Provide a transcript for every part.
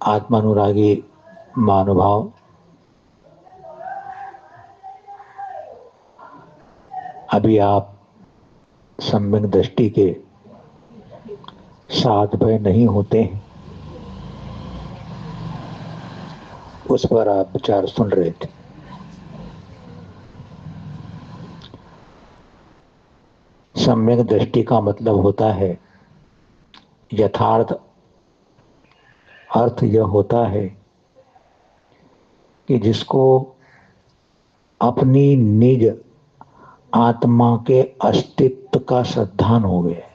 आत्मानुरागी महानुभाव, अभी आप सम्यक दृष्टि के साथ भय नहीं होते, उस पर आप विचार सुन रहे थे। सम्यक दृष्टि का मतलब होता है, यथार्थ अर्थ यह होता है कि जिसको अपनी निज आत्मा के अस्तित्व का श्रद्धान हो गया।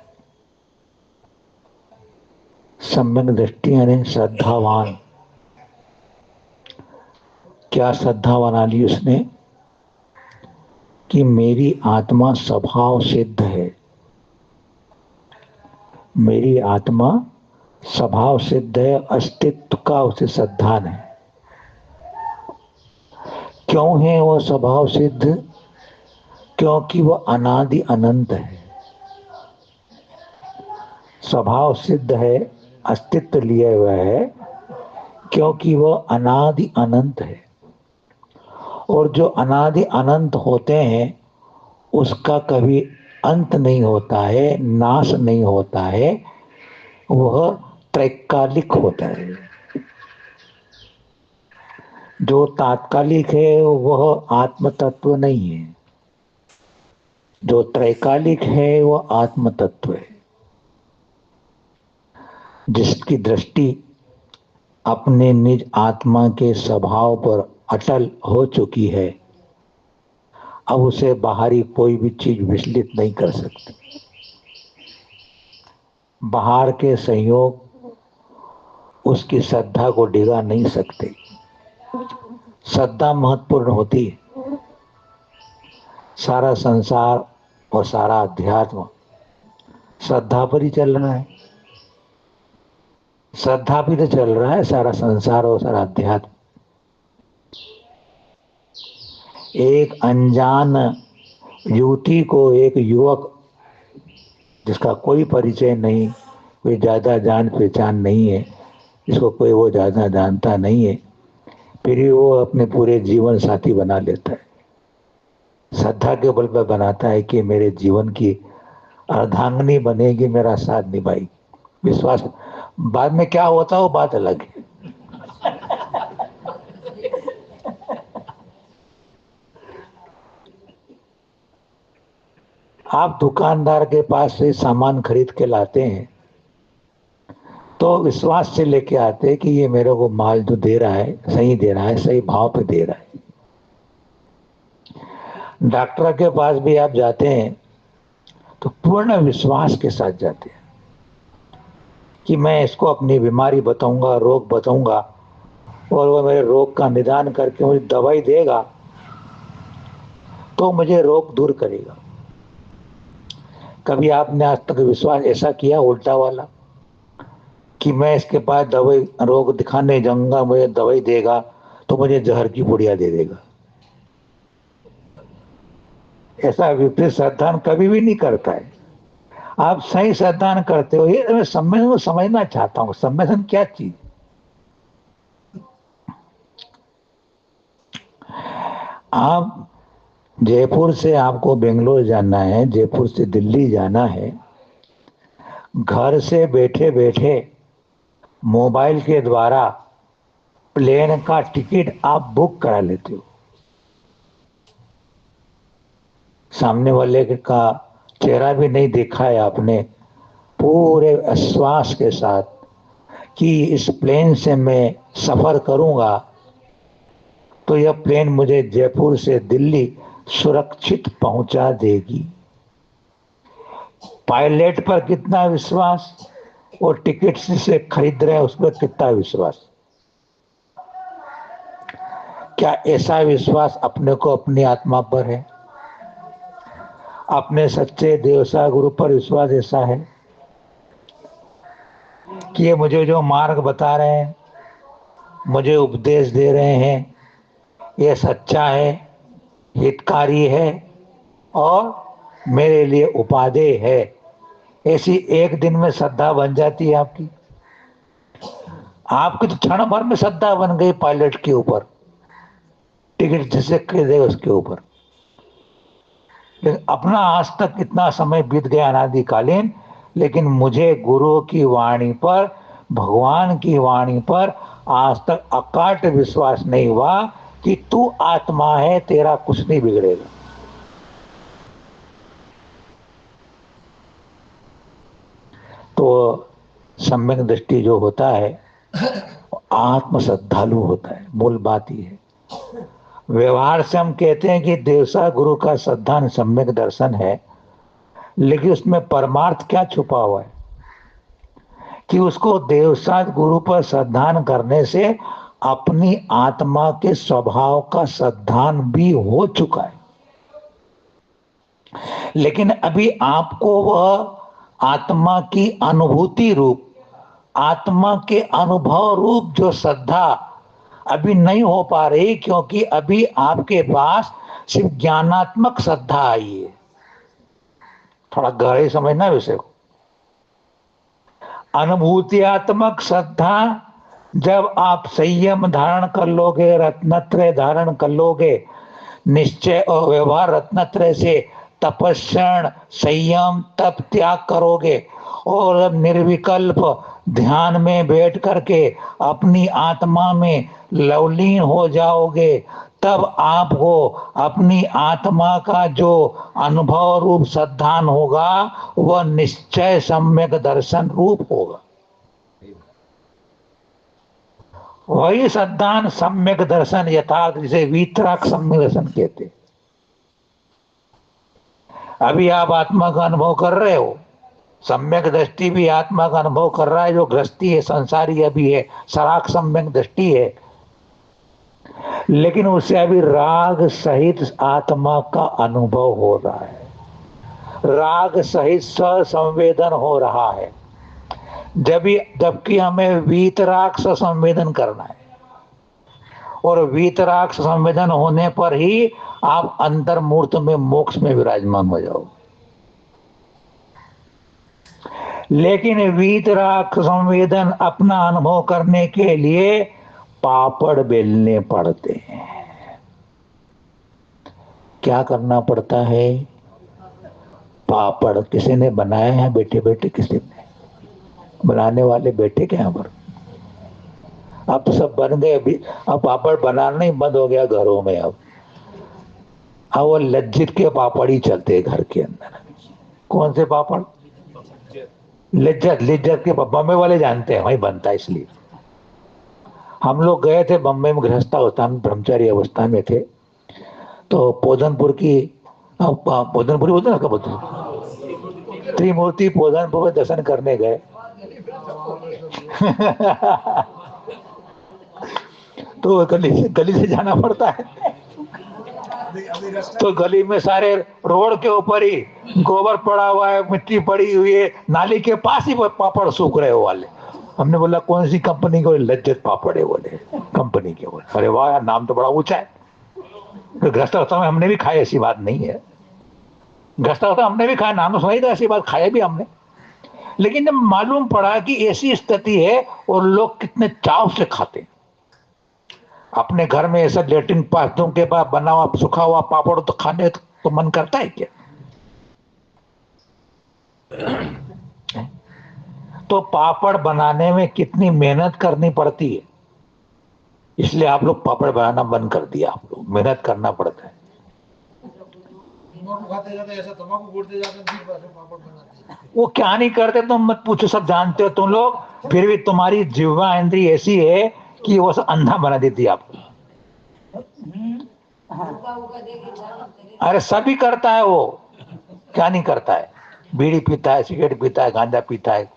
सम्यक दृष्टि यानी श्रद्धावान। क्या श्रद्धा बना ली उसने कि मेरी आत्मा स्वभाव सिद्ध है, मेरी आत्मा स्वभाव सिद्ध है, अस्तित्व का उसे श्रद्धान है। क्यों है वो स्वभाव सिद्ध? क्योंकि वो अनादि अनंत है। स्वभाव सिद्ध है, अस्तित्व लिए हुआ है, क्योंकि वो अनादि अनंत है। और जो अनादि अनंत होते हैं उसका कभी अंत नहीं होता है, नाश नहीं होता है, वह त्रैकालिक होता है। जो तात्कालिक है वह आत्म तत्व नहीं है, जो त्रैकालिक है वह आत्म तत्व है। जिसकी दृष्टि अपने निज आत्मा के स्वभाव पर अटल हो चुकी है, अब उसे बाहरी कोई भी चीज विचलित नहीं कर सकती। बाहर के संयोग उसकी श्रद्धा को डिगा नहीं सकते। श्रद्धा महत्वपूर्ण होती है। सारा संसार और सारा अध्यात्म श्रद्धा पर ही चल रहा है। श्रद्धा भी तो चल रहा है सारा संसार और सारा अध्यात्म। एक अनजान युवती को एक युवक जिसका कोई परिचय नहीं, कोई ज्यादा जान पहचान नहीं है, जिसको कोई वो ज्यादा जानता नहीं है, फिर भी वो अपने पूरे जीवन साथी बना लेता है। श्रद्धा के बल पर बनाता है कि मेरे जीवन की अर्धांगिनी बनेगी, मेरा साथ निभाएगी। विश्वास बाद में क्या होता है वो बात अलग है। आप दुकानदार के पास से सामान खरीद के लाते हैं तो विश्वास से लेके आते हैं कि ये मेरे को माल जो दे रहा है सही दे रहा है, सही भाव पे दे रहा है। डॉक्टर के पास भी आप जाते हैं तो पूर्ण विश्वास के साथ जाते हैं कि मैं इसको अपनी बीमारी बताऊंगा, रोग बताऊंगा, और वो मेरे रोग का निदान करके मुझे दवाई देगा तो मुझे रोग दूर करेगा। कभी आपने आज तक विश्वास ऐसा किया उल्टा वाला कि मैं इसके पास दवाई रोग दिखाने जाऊंगा, मुझे दवाई देगा तो मुझे जहर की पुड़िया दे देगा? ऐसा विपरीत श्रद्धान कभी भी नहीं करता है। आप सही श्रद्धान करते हो। ये मैं सम्मेलन को समझना चाहता हूँ। सम्मेलन क्या चीज? आप जयपुर से आपको बेंगलोर जाना है, जयपुर से दिल्ली जाना है, घर से बैठे बैठे मोबाइल के द्वारा प्लेन का टिकट आप बुक करा लेते हो। सामने वाले का चेहरा भी नहीं देखा है आपने, पूरे विश्वास के साथ कि इस प्लेन से मैं सफर करूंगा तो यह प्लेन मुझे जयपुर से दिल्ली सुरक्षित पहुंचा देगी। पायलट पर कितना विश्वास, वो टिकट से खरीद रहे हैं उस पर कितना विश्वास। क्या ऐसा विश्वास अपने को अपनी आत्मा पर है? अपने सच्चे देवसा गुरु पर विश्वास ऐसा है कि ये मुझे जो मार्ग बता रहे हैं, मुझे उपदेश दे रहे हैं, ये सच्चा है, हितकारी है और मेरे लिए उपादेय है। ऐसी एक दिन में श्रद्धा बन जाती है आपकी। आपकी तो क्षण भर में श्रद्धा बन गई पायलट के ऊपर, टिकट जिसे खरीदे उसके ऊपर। लेकिन अपना आज तक इतना समय बीत गया अनादिकालीन, लेकिन मुझे गुरु की वाणी पर, भगवान की वाणी पर आज तक अकाट विश्वास नहीं हुआ कि तू आत्मा है, तेरा कुछ नहीं बिगड़ेगा। तो सम्यक दृष्टि जो होता है आत्म श्रद्धालु होता है, मूल बात ही है। व्यवहार से हम कहते हैं कि देवसा गुरु का श्रद्धा सम्यक दर्शन है, लेकिन उसमें परमार्थ क्या छुपा हुआ है कि उसको देवसात गुरु पर श्रद्धान करने से अपनी आत्मा के स्वभाव का श्रद्धान भी हो चुका है, लेकिन अभी आपको वह आत्मा की अनुभूति रूप, आत्मा के अनुभव रूप जो श्रद्धा अभी नहीं हो पा रही, क्योंकि अभी आपके पास सिर्फ ज्ञानात्मक श्रद्धा आई है। थोड़ा गहरे समझना विषय को। अनुभूतियात्मक श्रद्धा जब आप संयम धारण कर लोगे, रत्नत्रय धारण कर लोगे, निश्चय और व्यवहार रत्नत्रय से तपस्या, संयम, तप त्याग करोगे और निर्विकल्प ध्यान में बैठ करके अपनी आत्मा में लवलीन हो जाओगे, तब आपको अपनी आत्मा का जो अनुभव रूप श्रद्धान होगा वह निश्चय सम्यक दर्शन रूप होगा। वही श्रद्धान सम्यक दर्शन यथार्थ, जिसे वीतराग सम्यक दर्शन कहते। अभी आप आत्मा का अनुभव कर रहे हो, सम्यक दृष्टि भी आत्मा का अनुभव कर रहा है, जो गृहस्थी है, संसारी अभी है, सराग सम्यक दृष्टि है, लेकिन उससे अभी राग सहित आत्मा का अनुभव हो रहा है, राग सहित संवेदन हो रहा है, जबकि हमें वीतराग से संवेदन करना है, और वीतराग संवेदन होने पर ही आप अंतर्मूर्त में मोक्ष में विराजमान हो जाओ। लेकिन वीतराग संवेदन अपना अनुभव करने के लिए पापड़ बेलने पड़ते हैं। क्या करना पड़ता है? पापड़ किसी ने बनाया है? बैठे बैठे किसी ने बनाने वाले बैठे क्या यहाँ पर? अब तो सब बन गए, अभी अब पापड़ बनाना ही बंद हो गया घरों में। अब वो लज्जित के पापड़ ही चलते हैं घर के अंदर। कौन से पापड़? लिज्जत, लिज्जत के बम्बे वाले जानते हैं, वही बनता है। इसलिए हम लोग गए थे बम्बई में, गृहस्थावस्था में, ब्रह्मचारी अवस्था में थे, तो पोधनपुर की, पोधनपुरी बोलते ना, बोलते त्रिमूर्ति पोधनपुर में दर्शन करने गए। तो गली से जाना पड़ता है, तो गली में सारे रोड के ऊपर ही गोबर पड़ा हुआ है, मिट्टी पड़ी हुई है, नाली के पास ही पापड़ सूख रहे हो वाले। हमने बोला कौन सी कंपनी को? लज्जत पापड़ है बोले, कंपनी के। बोले अरे वाह यार, नाम तो बड़ा ऊंचा है। तो गृहस्थावस्था में हमने भी खाया, ऐसी बात नहीं है, गृहस्थावस्था हमने भी खाया, नाम तो सुनाई था, ऐसी बात खाया भी हमने। लेकिन जब मालूम पड़ा कि ऐसी स्थिति है और लोग कितने चाव से खाते हैं, अपने घर में ऐसा लेटरिन बाथरूम के बाद बना हुआ सूखा हुआ पापड़ तो खाने तो मन करता है क्या? तो पापड़ बनाने में कितनी मेहनत करनी पड़ती है, इसलिए आप लोग पापड़ बनाना बंद कर दिया। आप लोग मेहनत करना पड़ता है। वो क्या नहीं करते तुम मत पूछो, सब जानते हो तुम लोग, फिर भी तुम्हारी जिह्वा इंद्री ऐसी है कि वो अंधा बना देती है आपको। अरे सभी करता है वो, क्या नहीं करता है? बीड़ी पीता है, सिगरेट पीता है, गांजा पीता है,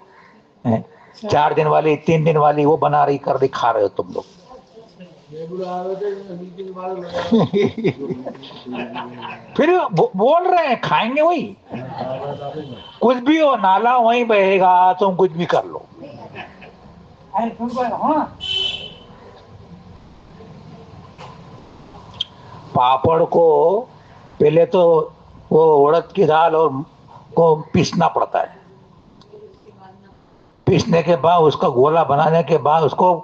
4 दिन वाली 3 दिन वाली वो बना रही कर रही, खा रहे हो तुम लोग। फिर बोल रहे हैं खाएंगे वही, कुछ भी हो, नाला वहीं बहेगा, तुम कुछ भी कर लो। पापड़ को पहले तो वो उड़द की दाल और को पीसना पड़ता है, पीसने के बाद उसका गोला बनाने के बाद उसको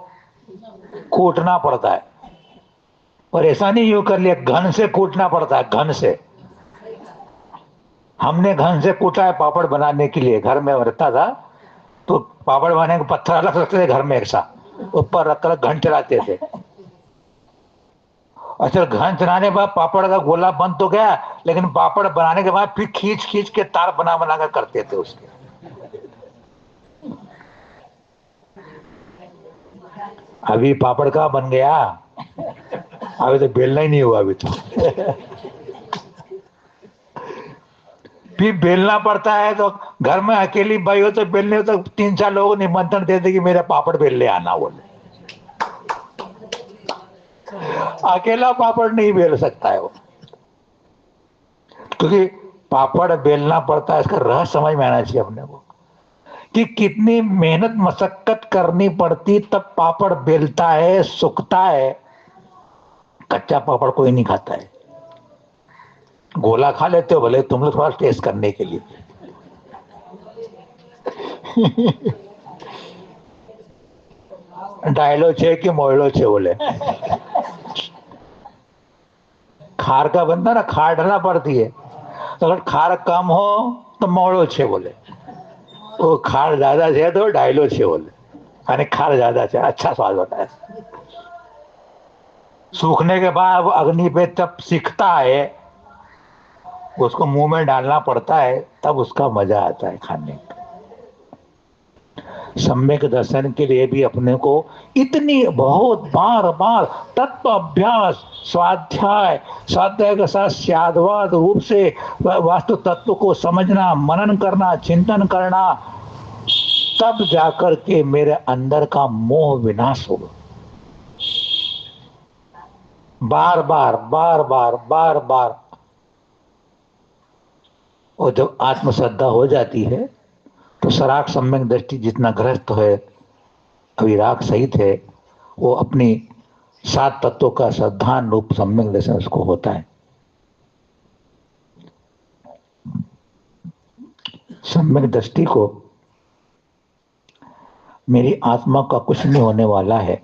कूटना पड़ता है। और ऐसा नहीं यूं कर लिया, घन से कूटना पड़ता है, घन से। हमने घन से कूटा है पापड़ बनाने के लिए, घर में रहता था तो पापड़ बनाने के पत्थर अलग रखते थे घर में, एक साथ ऊपर रखकर घन चलाते थे। अच्छा, घन चलाने के बाद पापड़ का गोला बन तो गया, लेकिन पापड़ बनाने के बाद फिर खींच खींच के तार बना बना कर करते थे उसके। अभी पापड़ का बन गया, अभी तो बेलना ही नहीं हुआ अभी तो। फिर बेलना पड़ता है, तो घर में अकेली भाई हो तो बेलने हो तो 3-4 लोगों ने निमंत्रण देते कि मेरा पापड़ बेल ले आना, बोले। अकेला पापड़ नहीं बेल सकता है वो, क्योंकि पापड़ बेलना पड़ता है। इसका रहस्य समझ में आना चाहिए अपने को कि कितनी मेहनत मशक्कत करनी पड़ती तब पापड़ बेलता है, सूखता है। कच्चा पापड़ कोई नहीं खाता है। गोला खा लेते हो भले तुम लोग, थोड़ा टेस्ट करने के लिए। डायलो छे कि मोयलो छे, बोले। खार का बनता ना, खार डालना पड़ती है, तो अगर खार कम हो तो मोड़ो छे, बोले। वो खार ज्यादा है तो डायलो छे, बोले। यानी खार ज्यादा है, अच्छा स्वाद होता है। सूखने के बाद अग्नि पे तब सीखता है, उसको मुंह में डालना पड़ता है, तब उसका मजा आता है खाने का। सम्यक दर्शन के लिए भी अपने को इतनी बहुत बार बार तत्व अभ्यास, स्वाध्याय, स्वाध्याय के साथ स्याद्वाद रूप से वास्तु तत्व को समझना, मनन करना, चिंतन करना, तब जाकर के मेरे अंदर का मोह विनाश होगा। बार बार बार बार बार बार। और जब आत्मश्रद्धा हो जाती है तो सराग सम्यक दृष्टि जितना ग्रस्त है, अभी राग सहित है, वो अपनी 7 तत्वों का श्रद्धान रूप सम्यक दर्शन उसको होता है। सम्यक दृष्टि को मेरी आत्मा का कुछ नहीं होने वाला है,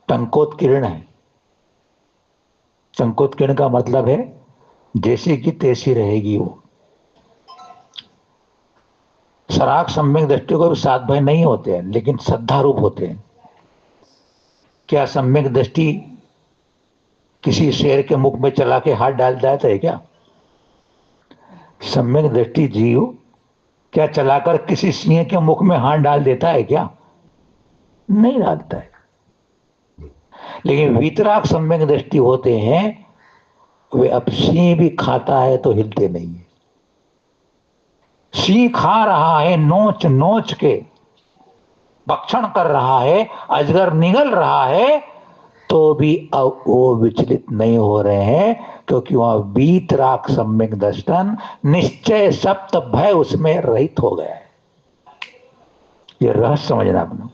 टंकोत किरण है। टंकोत किरण का मतलब है जैसी की तैसी रहेगी वो। सराग सम्यक दृष्टि को भी 7 भाई नहीं होते हैं, लेकिन श्रद्धा रूप होते हैं। क्या सम्यक दृष्टि किसी शेर के मुख में चला के हाथ डाल जाता है क्या? सम्यक दृष्टि जीव क्या चलाकर किसी सिंह के मुख में हाथ डाल देता है क्या? नहीं डालता है। लेकिन वीतराग सम्यक दृष्टि होते हैं, वे अब सिंह भी खाता है तो हिलते नहीं है। सिंह खा रहा है, नोच नोच के भक्षण कर रहा है, अजगर निगल रहा है, तो भी अब वो विचलित नहीं हो रहे हैं, क्योंकि वहां वीतराग सम्यक दर्शन निश्चय सप्त भय उसमें रहित हो गया है। ये रहस्य समझना अपना।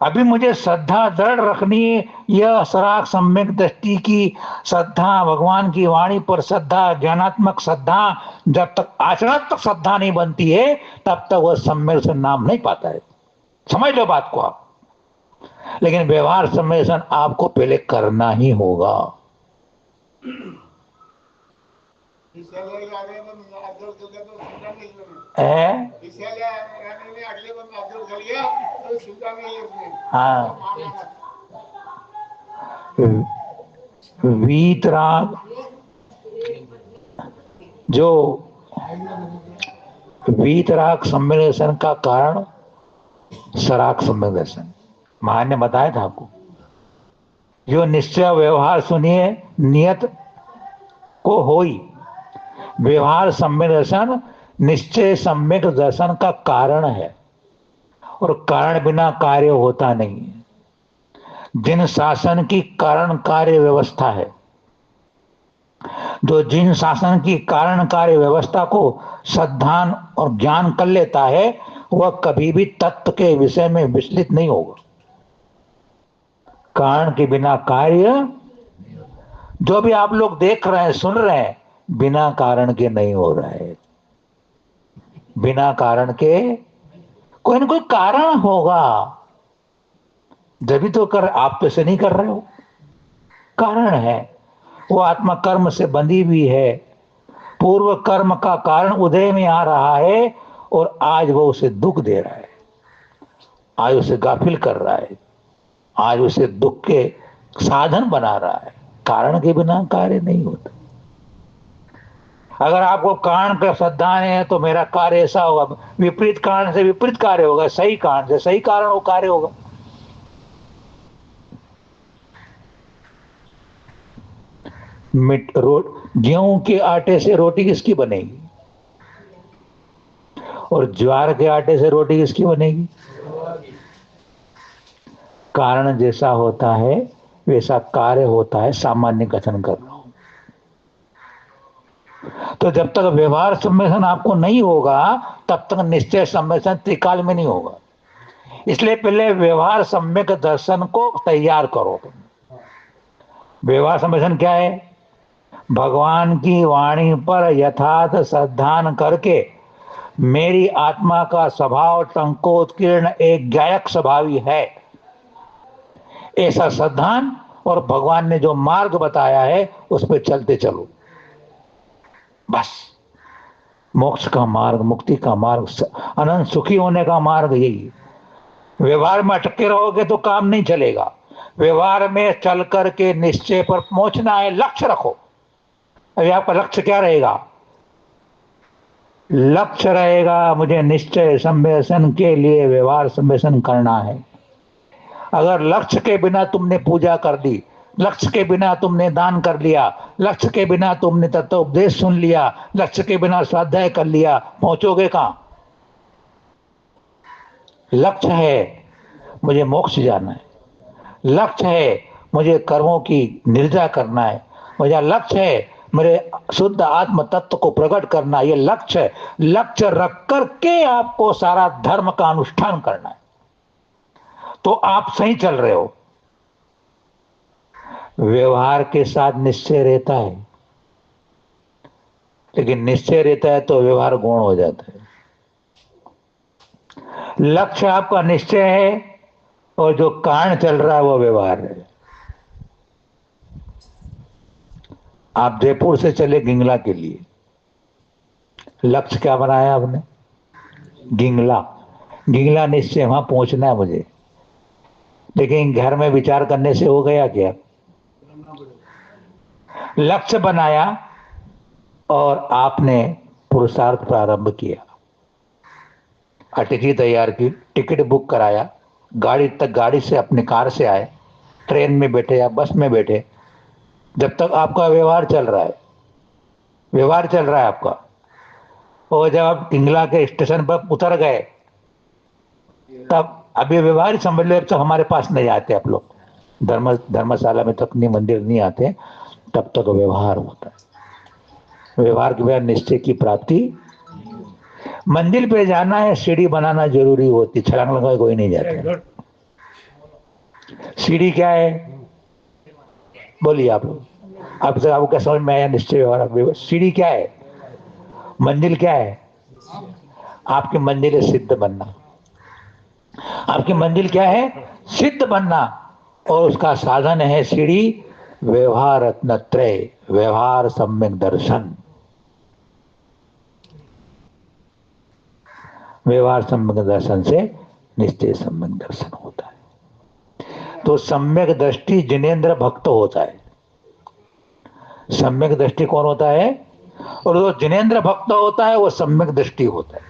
अभी मुझे श्रद्धा दृढ़ रखनी है, यह सराग सम्यक दृष्टि की श्रद्धा, भगवान की वाणी पर श्रद्धा, ज्ञानात्मक श्रद्धा, जब तक आचरणात्मक श्रद्धा नहीं बनती है तब तक वह सम्यक से नाम नहीं पाता है। समझ लो बात को आप। लेकिन व्यवहार सम्मेलन आपको पहले करना ही होगा। हाँ, वीतराग जो वीतराग सम्मेलन का कारण सराग सम्मेलन, महान ने बताया था आपको। जो निश्चय व्यवहार सुनिए नियत को होई, व्यवहार सम्मेलन निश्चय सम्यक दर्शन का कारण है, और कारण बिना कार्य होता नहीं है। जिन शासन की कारण कार्य व्यवस्था है, जो जिन शासन की कारण कार्य व्यवस्था को श्रद्धान और ज्ञान कर लेता है, वह कभी भी तत्व के विषय में विचलित नहीं होगा। कारण के बिना कार्य, जो भी आप लोग देख रहे हैं, सुन रहे हैं, बिना कारण के नहीं हो रहा है। बिना कारण के कोई ना कोई कारण होगा, जब भी तो कर, आप तो ऐसे नहीं कर रहे हो, कारण है। वो आत्मा कर्म से बंधी हुई है, पूर्व कर्म का कारण उदय में आ रहा है और आज वो उसे दुख दे रहा है, आज उसे गाफिल कर रहा है, आज उसे दुख के साधन बना रहा है। कारण के बिना कार्य नहीं होता। अगर आपको कारण का श्रद्धान है तो मेरा कार्य ऐसा होगा, विपरीत कारण से विपरीत कार्य होगा, सही कारण से सही कारण वो कार्य होगा। गेहूं के आटे से रोटी किसकी बनेगी, और ज्वार के आटे से रोटी किसकी बनेगी? कारण जैसा होता है वैसा कार्य होता है, सामान्य कथन कर रहा हूं। तो जब तक व्यवहार सम्मेलन आपको नहीं होगा तब तक निश्चय सम्मेलन त्रिकाल में नहीं होगा। इसलिए पहले व्यवहार सम्यक दर्शन को तैयार करो। व्यवहार सम्मेलन क्या है? भगवान की वाणी पर यथार्थ श्रद्धान करके मेरी आत्मा का स्वभाव टंकोत्कीर्ण एक गायक स्वभावी है, ऐसा श्रद्धान, और भगवान ने जो मार्ग बताया है उस पर चलते चलो। बस मोक्ष का मार्ग, मुक्ति का मार्ग, अनंत सुखी होने का मार्ग यही। व्यवहार में अटके रहोगे तो काम नहीं चलेगा। व्यवहार में चल करके निश्चय पर पहुंचना है, लक्ष्य रखो। अभी आपका लक्ष्य क्या रहेगा? लक्ष्य रहेगा मुझे निश्चय सम्मेलन के लिए व्यवहार सम्मेलन करना है। अगर लक्ष्य के बिना तुमने पूजा कर दी, लक्ष्य के बिना तुमने दान कर लिया, लक्ष्य के बिना तुमने तत्व उपदेश सुन लिया, लक्ष्य के बिना स्वाध्याय कर लिया, पहुंचोगे कहां? लक्ष्य है मुझे मोक्ष जाना है, लक्ष्य है मुझे कर्मों की निर्जा करना है, मुझे लक्ष्य है मेरे शुद्ध आत्म तत्व को प्रकट करना, ये लक्ष्य है। लक्ष्य रख करके आपको सारा धर्म का अनुष्ठान करना है, तो आप सही चल रहे हो। व्यवहार के साथ निश्चय रहता है, लेकिन निश्चय रहता है तो व्यवहार गौण हो जाता है। लक्ष्य आपका निश्चय है और जो कारण चल रहा है वो व्यवहार है। आप जयपुर से चले गिंगला के लिए, लक्ष्य क्या बनाया आपने? गिंगला। गिंगला निश्चय, वहां पहुंचना है मुझे, लेकिन घर में विचार करने से हो गया क्या? लक्ष्य बनाया और आपने पुरुषार्थ प्रारंभ किया, अटकी तैयार की, टिकट बुक कराया, गाड़ी तक, गाड़ी से अपनी कार से आए, ट्रेन में बैठे या बस में बैठे, जब तक आपका व्यवहार चल रहा है, व्यवहार चल रहा है आपका। और जब आप टिंगला के स्टेशन पर उतर गए तब अभी व्यवहार समझ लो, तो हमारे पास नहीं आते आप लोग, धर्मशाला में तक नहीं, मंदिर नहीं आते, तब तक व्यवहार होता है। व्यवहार के बाद निश्चय की प्राप्ति। मंदिर पे जाना है, सीढ़ी बनाना जरूरी होती, छलांग लगा कोई नहीं जाता। सीढ़ी क्या है बोलिए आप लोग, अब तक आपको क्या समझ में आया? निश्चय व्यवहार, सीढ़ी क्या है? मंजिल क्या है? आपकी मंजिल है सिद्ध बनना। आपकी मंजिल क्या है? सिद्ध बनना। और उसका साधन है सीढ़ी, व्यवहार रत्नत्रय, व्यवहार सम्यक दर्शन। व्यवहार सम्यक दर्शन से निश्चय सम्यक दर्शन होता है। तो सम्यक दृष्टि जिनेंद्र भक्त होता है। सम्यक दृष्टि कौन होता है? और जो जिनेंद्र भक्त होता है वो सम्यक दृष्टि होता है।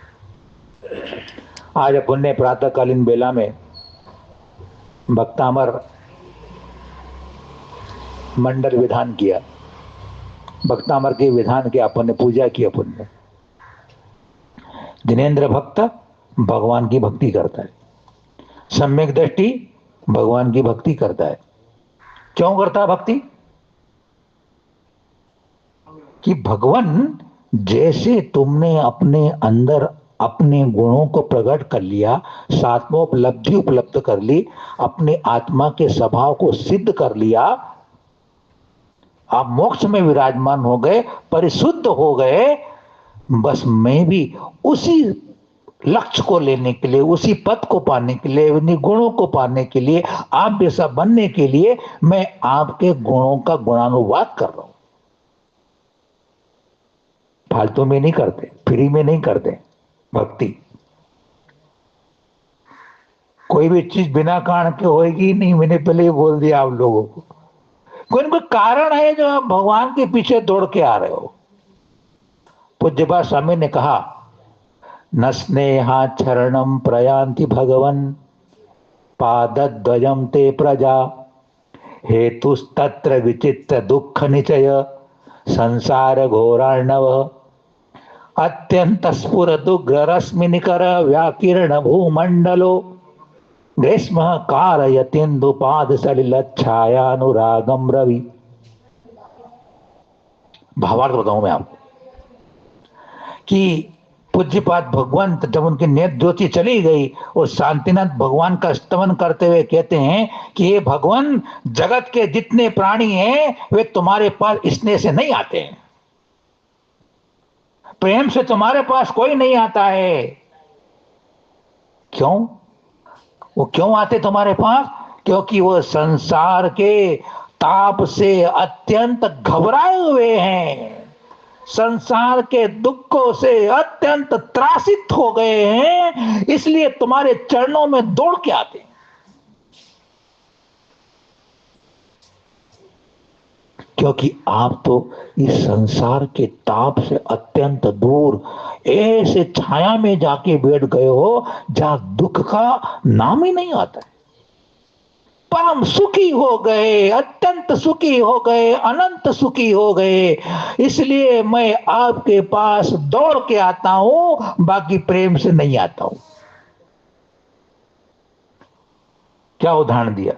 आज अपन ने प्रातःकालीन बेला में भक्तामर मंडल विधान किया, भक्तामर के विधान की अपन ने पूजा की। अपन ने जिनेंद्र भक्त भगवान की भक्ति करता है, सम्यक दृष्टि भगवान की भक्ति करता है। क्यों करता है भक्ति? कि भगवान जैसे तुमने अपने अंदर अपने गुणों को प्रकट कर लिया, सात्मोपलब्धि उपलब्ध कर ली, अपने आत्मा के स्वभाव को सिद्ध कर लिया, आप मोक्ष में विराजमान हो गए, परिशुद्ध हो गए। बस मैं भी उसी लक्ष्य को लेने के लिए, उसी पद को पाने के लिए, उन्हीं गुणों को पाने के लिए, आप जैसा बनने के लिए मैं आपके गुणों का गुणानुवाद कर रहा हूं। फालतू में नहीं करते, फ्री में नहीं करते भक्ति। कोई भी चीज बिना कारण के होएगी नहीं, मैंने पहले ही बोल दिया आप लोगों को। कोई ना कोई कारण है जो आप भगवान के पीछे दौड़ के आ रहे हो। पूज्यपाद स्वामी ने कहा, न स्नेहाचरणं प्रयान्ति भगवन् पादद्वयं ते प्रजा हेतुस्तत्र विचित्र दुःख निचय संसार घोरार्णव अत्यंत स्फुरदुग्र रश्मिनिकर व्याकीर्ण भूमंडलो ग्रीष्म कारयतीन्दुपाद सलिल छायानुरागम रवि। भावार्थ बताऊं मैं आपको कि पूज्यपाद भगवंत जब उनकी नेत्र ज्योति चली गई और शांतिनाथ भगवान का स्तमन करते हुए कहते हैं कि ये भगवान, जगत के जितने प्राणी हैं वे तुम्हारे पास स्नेह से नहीं आते हैं, प्रेम से तुम्हारे पास कोई नहीं आता है। क्यों? वो क्यों आते तुम्हारे पास? क्योंकि वो संसार के ताप से अत्यंत घबराए हुए हैं, संसार के दुखों से अत्यंत त्रासित हो गए हैं, इसलिए तुम्हारे चरणों में दौड़ के आते हैं। क्योंकि आप तो इस संसार के ताप से अत्यंत दूर ऐसे छाया में जाके बैठ गए हो जहां दुख का नाम ही नहीं आता है। परम सुखी हो गए, अत्यंत सुखी हो गए, अनंत सुखी हो गए, इसलिए मैं आपके पास दौड़ के आता हूं, बाकी प्रेम से नहीं आता हूं। क्या उदाहरण दिया?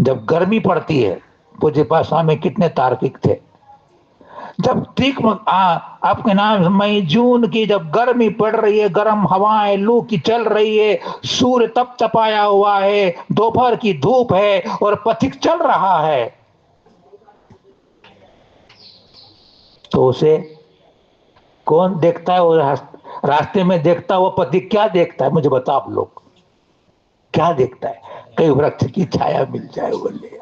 जब गर्मी पड़ती है, पूज्यपाद स्वामी कितने तार्किक थे। जब तीक्ष्ण आपके नाम मई जून की जब गर्मी पड़ रही है, गर्म हवाएं लू की चल रही है, सूर्य तप तपाया हुआ है, दोपहर की धूप है और पथिक चल रहा है, तो उसे कौन देखता है? वो रास्ते में देखता है वो पथिक क्या देखता है? मुझे बताओ आप लोग, क्या देखता है? कई वृक्ष की छाया मिल जाए, बोले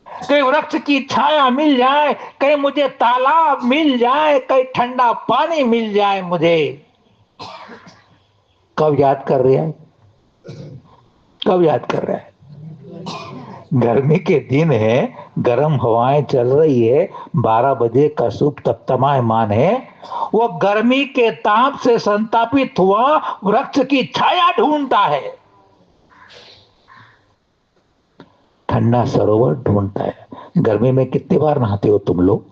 कहीं वृक्ष की छाया मिल जाए, कहीं मुझे तालाब मिल जाए, कहीं ठंडा पानी मिल जाए मुझे। कब याद कर रहे हैं? कब याद कर रहा है? गर्मी के दिन है, गर्म हवाएं चल रही है, 12 बजे का शुभ तप्तमायमान है, वो गर्मी के ताप से संतापित हुआ वृक्ष की छाया ढूंढता है, ठंडा सरोवर ढूंढता है। गर्मी में कितनी बार नहाते हो तुम लोग?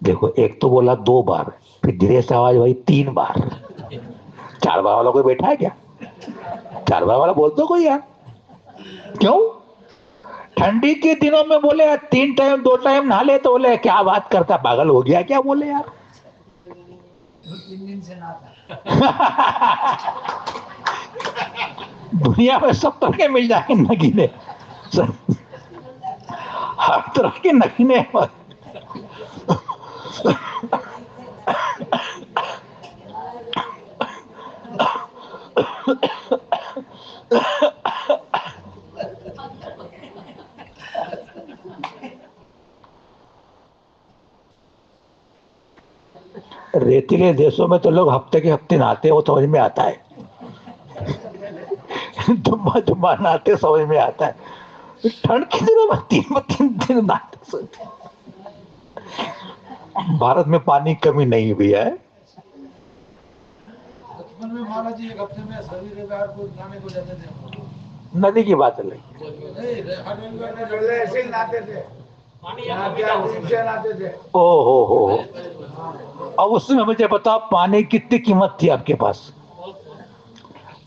देखो, एक तो बोला 2 बार, फिर धीरे से आवाज भाई 3 बार। 4 बार वाला कोई बैठा है क्या? 4 बार वाला बोलते हो कोई यार? क्यों? ठंडी के दिनों में बोले 3 टाइम 2 टाइम नहा ले, तो बोले क्या बात करता, पागल हो गया क्या? बोले यार 3 दिन से नहाता दुनिया में सब तरह के मिल जाएंगे नगीने, हर तरह के नगीने। रेतीले देशों में तो लोग हफ्ते के हफ्ते नहाते हैं, वो समझ में आता है। जुम्मा जुम्मा नहाते, समझ में आता है। ठंड के दिनों में 3 दिन नहाते। भारत में पानी की कमी नहीं हुई है। बचपन में माला जी एक हफ्ते में सभी रविवार को नहाने को जाते थे। नदी की बात अलग। ऐसे ही नहाते थे, नहाते थे। हो। अब उसमें मुझे बताओ, पानी की कितनी कीमत थी आपके पास?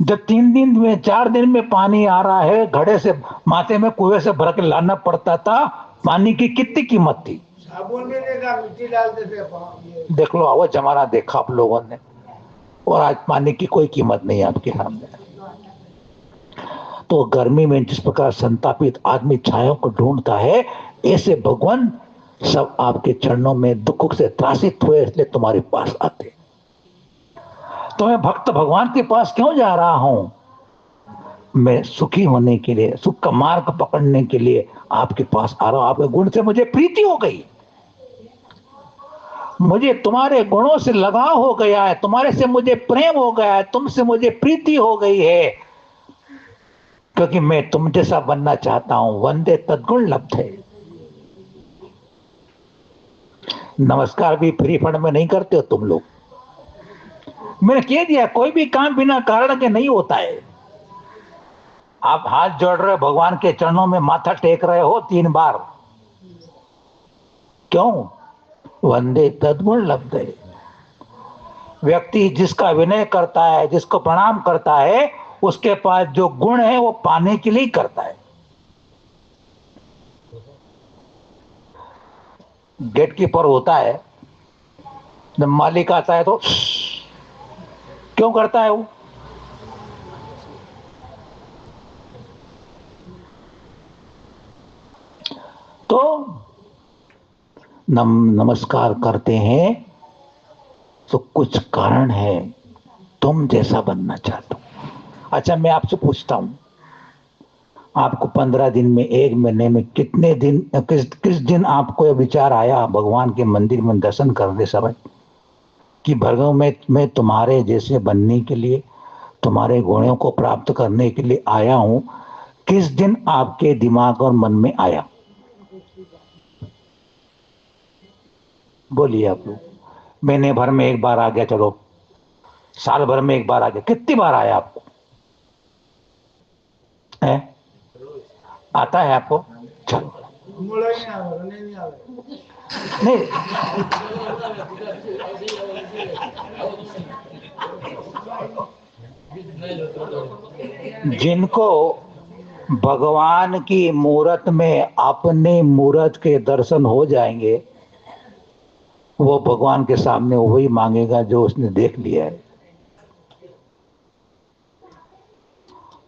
जब 3 दिन में 4 दिन में पानी आ रहा है, घड़े से माथे में कुएं से भर के लाना पड़ता था, पानी की कितनी कीमत थी? साबुन भी देखा, मिट्टी डालते थे। देख लो, वो जमाना देखा आप लोगों ने, और आज पानी की कोई कीमत नहीं है आपके सामने। तो गर्मी में जिस प्रकार संतापित आदमी छाया को ढूंढता है, ऐसे भगवान सब आपके चरणों में दुख से त्रासित हुए, इसलिए तुम्हारे पास आते। तो मैं भक्त भगवान के पास क्यों जा रहा हूं? मैं सुखी होने के लिए, सुख का मार्ग पकड़ने के लिए आपके पास आ रहा हूं। आपके गुण से मुझे प्रीति हो गई, मुझे तुम्हारे गुणों से लगाव हो गया है, तुम्हारे से मुझे प्रेम हो गया है, तुमसे मुझे प्रीति हो गई है, क्योंकि मैं तुम जैसा बनना चाहता हूं। वंदे तद्गुण लब्धे। नमस्कार भी फ्री फंड में नहीं करते हो तुम लोग। मैंने कह दिया, कोई भी काम बिना कारण के नहीं होता है। आप हाथ जोड़ रहे हो, भगवान के चरणों में माथा टेक रहे हो 3 बार, क्यों? वंदे तद्गुण लब्धे। व्यक्ति जिसका विनय करता है, जिसको प्रणाम करता है, उसके पास जो गुण है वो पाने के लिए करता है। गेट कीपर होता है, जब मालिक आता है तो क्यों करता है वो? तो नमस्कार करते हैं तो कुछ कारण है, तुम जैसा बनना चाहते हो। अच्छा, मैं आपसे पूछता हूं, आपको 15 दिन में, 1 महीने में कितने दिन, किस दिन आपको यह विचार आया भगवान के मंदिर में दर्शन करते समय कि भगवान मैं तुम्हारे जैसे बनने के लिए, तुम्हारे गुणों को प्राप्त करने के लिए आया हूं? किस दिन आपके दिमाग और मन में आया? बोलिए आप लोग। महीने भर में 1 बार आ गया, चलो साल भर में 1 बार आ गया, कितनी बार आया आपको? है? आता है आपको? चलो नहीं, जिनको भगवान की मूरत में अपने मूरत के दर्शन हो जाएंगे, वो भगवान के सामने वही मांगेगा जो उसने देख लिया है।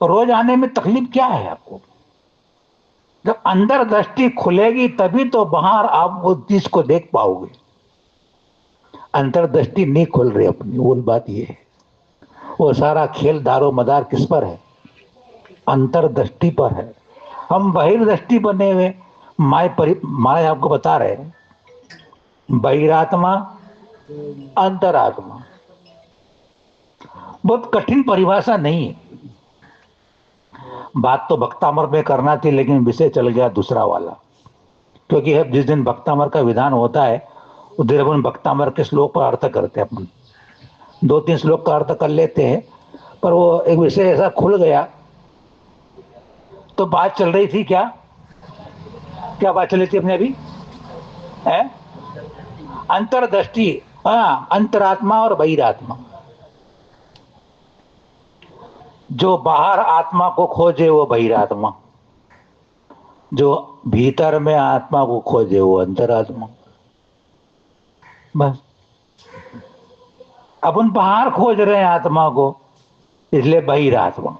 रोज आने में तकलीफ क्या है आपको? जब अंदर दृष्टि खुलेगी तभी तो बाहर आप वो चीज को देख पाओगे। अंतर्दृष्टि नहीं खुल रही अपनी, वो बात ये है। वो सारा खेल दारो मदार किस पर है? अंतर्दृष्टि पर है। हम बहिर्दृष्टि बने हुए, माया आपको बता रहे हैं, बहिरात्मा, अंतरात्मा। बहुत कठिन परिभाषा नहीं है। बात तो भक्तामर में करना थी, लेकिन विषय चल गया दूसरा वाला, क्योंकि अब जिस दिन भक्तामर का विधान होता है उस दिन अपन भक्तामर के श्लोक पर अर्थ करते हैं। अपन 2-3 श्लोक का अर्थ कर लेते हैं, पर वो एक विषय ऐसा खुल गया। तो बात चल रही थी क्या? क्या बात चल रही थी अपने अभी? है अंतर्दृष्टि। हाँ, अंतरात्मा और बहिरात्मा। जो बाहर आत्मा को खोजे वो बहिरात्मा, जो भीतर में आत्मा को खोजे वो अंतरात्मा। बस अपन बाहर खोज रहे हैं आत्मा को, इसलिए बहिरात्मा।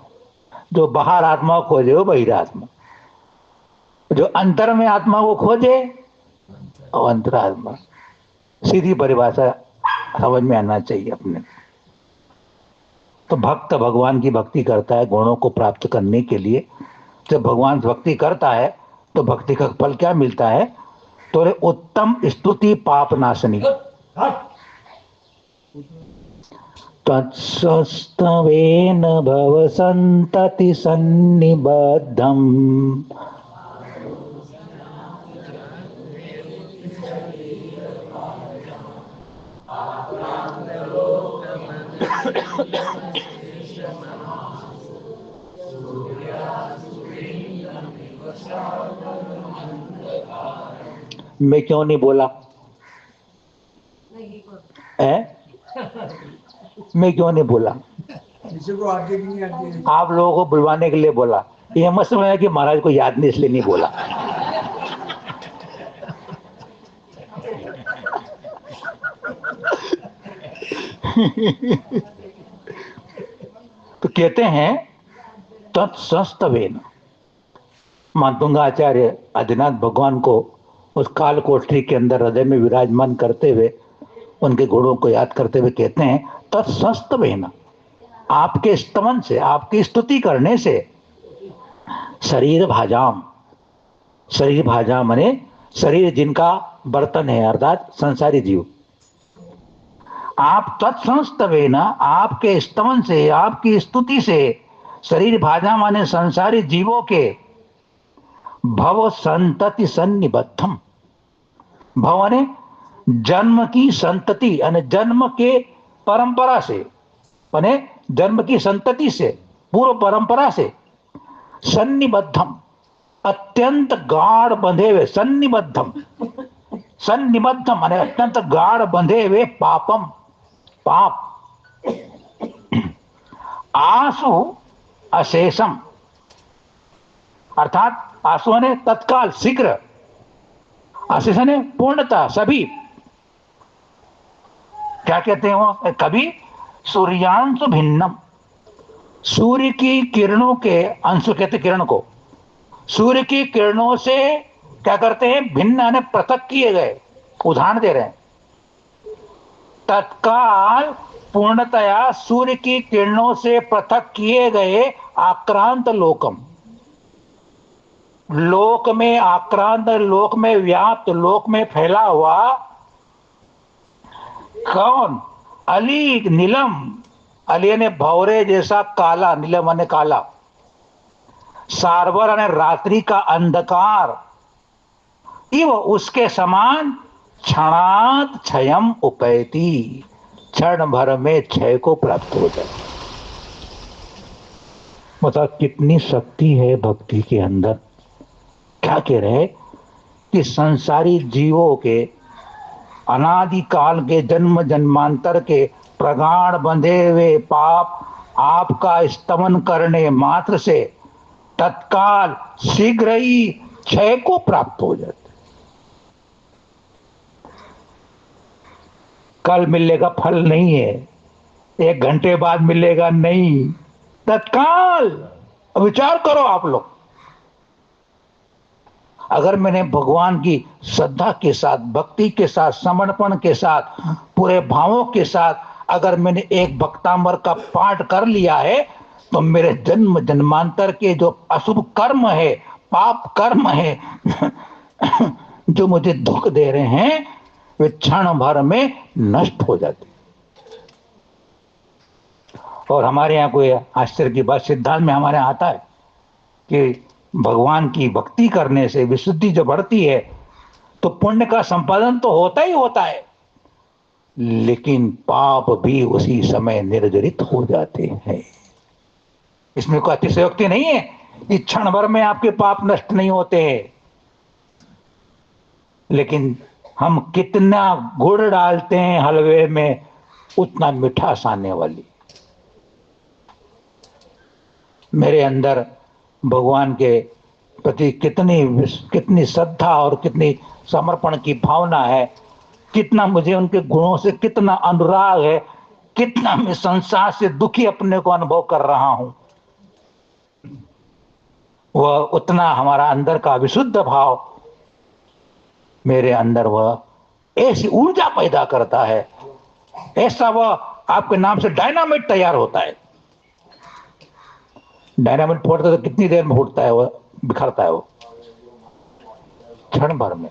जो बाहर आत्मा को खोजे वो बहिरात्मा, जो अंतर में आत्मा को खोजे वो अंतरात्मा। सीधी परिभाषा समझ में आना चाहिए अपने। तो भक्त भगवान की भक्ति करता है गुणों को प्राप्त करने के लिए। जब भगवान भक्ति करता है तो भक्ति का फल क्या मिलता है? तो उत्तम स्तुति पाप नाशनी। तत्सस्तवेन भव संतति सन्निबद्धम। मैं क्यों नहीं बोला? है? मैं क्यों नहीं बोला? आप लोगों को बुलवाने के लिए बोला। ये मत समझना कि महाराज को याद नहीं इसलिए नहीं बोला। तो कहते हैं तत्सस्तवेन। मातुंगा आचार्य आदिनाथ भगवान को उस काल कोठरी के अंदर हृदय में विराजमान करते हुए उनके गुणों को याद करते हुए कहते हैं, तत्संस्तवेन, आपके स्तमन से, आपकी स्तुति करने से, शरीर भाजाम, शरीर भाजा माने शरीर जिनका बर्तन है अर्थात संसारी जीव, आप तत्संस्तवेन, आपके स्तमन से, आपकी स्तुति से, शरीर भाजा माने संसारी जीवों के भव संतति सन्निबद्धम, भव ने जन्म की संतति यानी जन्म के परंपरा से, माने जन्म की संतति से, पूर्व परंपरा से, सन्निबद्धम अत्यंत गाढ़ बंधे हुए, सन्निबद्धम, सन्निबद्धम माने अत्यंत गाढ़ बंधे हुए पापम, पाप, आसु अशेषम अर्थात आसु ने तत्काल शीघ्र, अशेष ने पूर्णता सभी, क्या कहते हैं वो, कभी सूर्यांशु भिन्नम, सूर्य की किरणों के, अंशु कहते किरण को, सूर्य की किरणों से क्या करते हैं, भिन्न ने पृथक किए गए, उदाहरण दे रहे हैं, तत्काल पूर्णतया सूर्य की किरणों से पृथक किए गए आक्रांत लोकम, लोक में आक्रांत, लोक में व्याप्त, लोक में फैला हुआ कौन, अली नीलम, अली ने भौरे जैसा काला, नीलम ने काला, सारवर ने रात्रि का अंधकार, इव उसके समान क्षणात क्षयम उपैती, क्षण भर में क्षय को प्राप्त हो जाए। मतलब कितनी शक्ति है भक्ति के अंदर। क्या कह रहे हैं कि संसारी जीवों के अनादिकाल के जन्म जन्मांतर के प्रगाढ़ बंधे हुए पाप आपका स्तमन करने मात्र से तत्काल शीघ्र ही क्षय को प्राप्त हो जाते। कल मिलेगा फल नहीं है, 1 घंटे बाद मिलेगा नहीं, तत्काल। विचार करो आप लोग, अगर मैंने भगवान की श्रद्धा के साथ, भक्ति के साथ, समर्पण के साथ, पूरे भावों के साथ अगर मैंने एक भक्तामर का पाठ कर लिया है, तो मेरे जन्म जन्मांतर के जो अशुभ कर्म है, पाप कर्म है जो मुझे दुख दे रहे हैं, वे क्षण भर में नष्ट हो जाते। और हमारे यहाँ कोई आश्चर्य की बात, सिद्धांत में हमारे यहाँ आता है कि भगवान की भक्ति करने से विशुद्धि जो बढ़ती है तो पुण्य का संपादन तो होता ही होता है, लेकिन पाप भी उसी समय निर्जरित हो जाते हैं। इसमें कोई अतिशयोक्ति नहीं है, इस क्षण भर में आपके पाप नष्ट नहीं होते हैं, लेकिन हम कितना गुड़ डालते हैं हलवे में, उतना मिठास आने वाली। मेरे अंदर भगवान के प्रति कितनी श्रद्धा और कितनी समर्पण की भावना है, कितना मुझे उनके गुणों से कितना अनुराग है, कितना मैं संसार से दुखी अपने को अनुभव कर रहा हूं, वह उतना हमारा अंदर का विशुद्ध भाव मेरे अंदर वह ऐसी ऊर्जा पैदा करता है, ऐसा वह आपके नाम से डायनामाइट तैयार होता है। डायनामाइट फोड़ता तो कितनी देर में फूटता है, वह बिखरता है, वो क्षण भर में।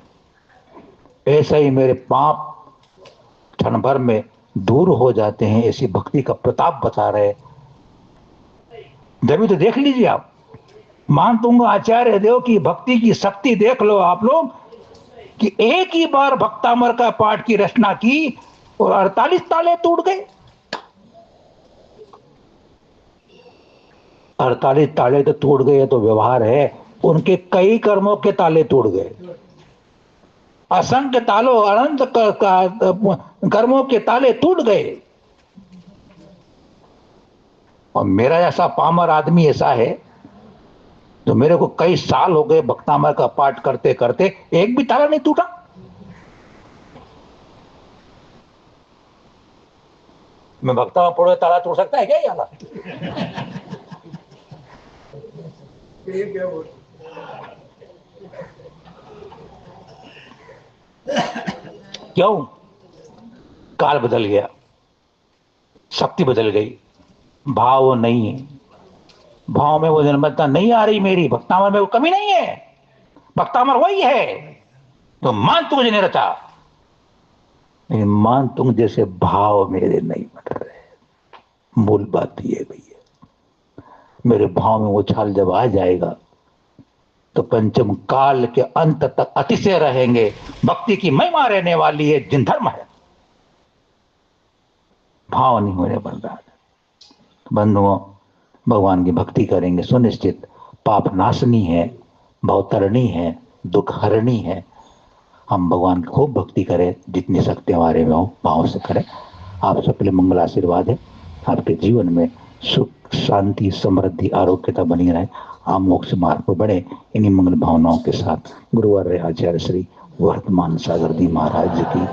ऐसा ही मेरे पाप क्षण भर में दूर हो जाते हैं, ऐसी भक्ति का प्रताप बता रहे। जब तो देख लीजिए आप, मान दूंगा आचार्य देव की भक्ति की शक्ति देख लो आप लोग, कि एक ही बार भक्तामर का पाठ की रचना की और 48 ताले टूट गए। 48 ताले तो टूट गए तो व्यवहार है, उनके कई कर्मों के ताले टूट गए, असंख्य तालों, अनंत कर्मों के ताले टूट गए। और मेरा ऐसा पामर आदमी ऐसा है, तो मेरे को कई साल हो गए भक्तामर का पाठ करते करते, एक भी ताला नहीं टूटा। मैं भक्तामर पढ़ो ताला टूट सकता है क्या? ये वाला क्यों? काल बदल गया, शक्ति बदल गई, भाव नहीं है, भाव में वो निर्मलता नहीं आ रही मेरी, भक्तामर में वो कमी नहीं है, भक्तामर वही है। तो मान तुझे नहीं रहता, लेकिन मान तुम जैसे भाव मेरे नहीं बन रहे। मूल बात ये भैया, मेरे भाव में वो छाल जब आ जाएगा तो पंचम काल के अंत तक अतिशय रहेंगे। भक्ति की महिमा रहने वाली है, जिन धर्म है, भाव नहीं होने बन रहा। बंधुओं, भगवान की भक्ति करेंगे सुनिश्चित, पाप नाशनी है, भवतरणी है, दुख हरणी है। हम भगवान की खूब भक्ति करें, जितनी शक्ति हमारे में हो भाव से करें। आप सबके लिए मंगल आशीर्वाद है, आपके जीवन में सुख शांति समृद्धि आरोग्यता बनी रहे, आप मोक्ष मार्ग पर बढ़े। इन्हीं मंगल भावनाओं के साथ गुरुवर आचार्य श्री वर्तमान सागर जी महाराज जी की